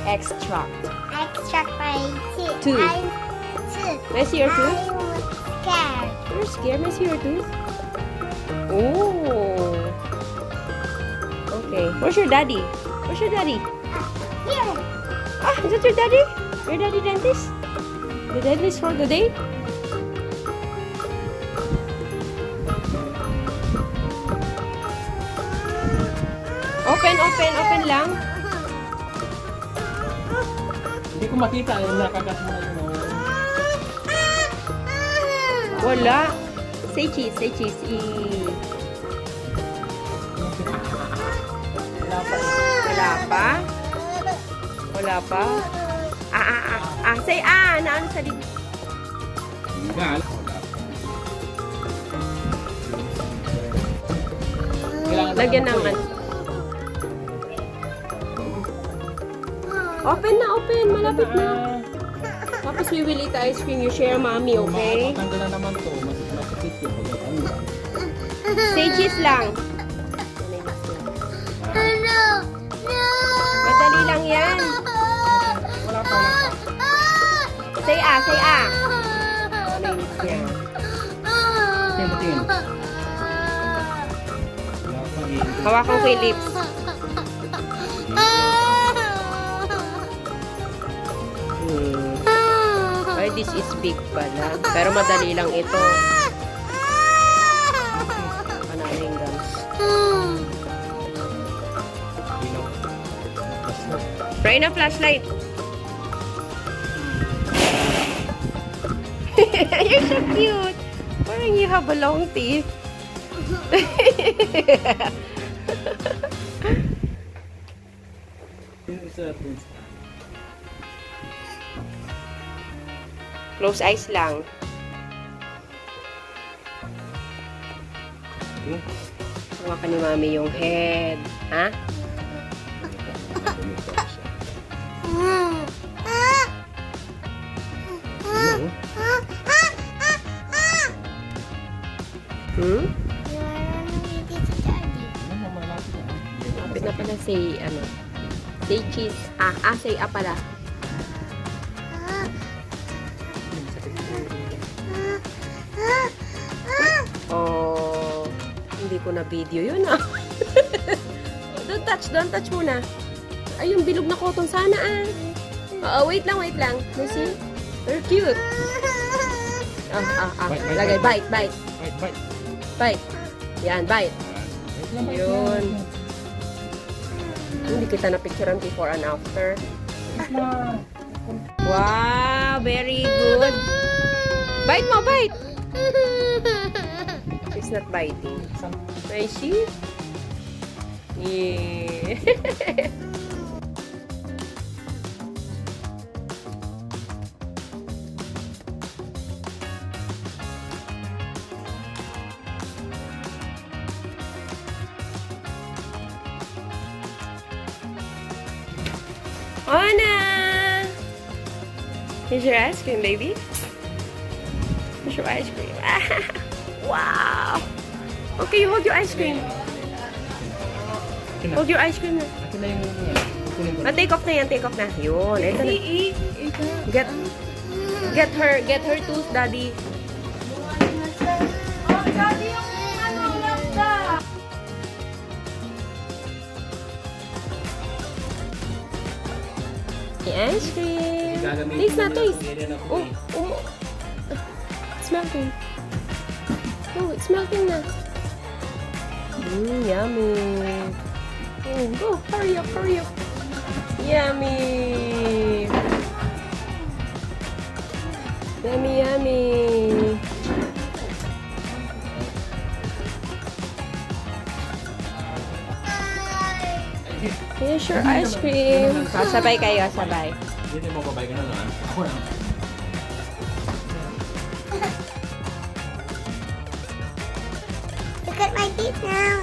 Extract. Extract my teeth. Tooth. May I see your tooth? I'm scared. You're scared? May I see your tooth? Oh. Okay. Where's your daddy? Where's your daddy? Here. Ah, is that your daddy? Your daddy dentist? The dentist for the day? Open lang. Hindi ko makita. Nakagat mo na yun. Wala. Say cheese, say cheese. Wala pa. Wala pa? Wala pa? Say na ano sa libro? Wala. Lagyan ng ano. Open na, open. Malapit na. Tapos we will eat ice cream. You share, mommy, okay? Matanggal na naman to. Masakit yun. Say cheese lang. No. Madali lang yan. Wala pa. Say say Tingin. Hawakan ko yung lips. Ay, this is big pala. Pero madali lang ito. Panaming gums. Try na flashlight. You're so cute. Parang you have a long teeth. Close eyes lang. Hawakan ni mami yung head. Ha? Hmm? Lapit na pala say, ano, say cheese. Say pala. Oh, hindi ko na video yun Don't touch muna. Ay, yung bilog na cotton sana wait lang. You see? They're cute. Lagay, bite. Bite. Yan, bite. Yun. Hindi kita na-picturean before and after. Wow, very good. Bite mo, bite. She's not biting. I see. Yeah. Anna! Here's your ice cream, baby. Here's your ice cream. Wow! Okay, hold your ice cream. Hold your ice cream na. Akin na yung Take off na yan, take off na. Yun, ito na. Get her tooth, daddy. Ice cream. Taste na, taste. It's melting. Oh, it's melting na. Yummy. Go, hurry up. Yummy. Yummy. Here's your ice cream. Sabay kayo, sabay. Hindi mo babay ka na lang. Ako na. Look at my teeth now.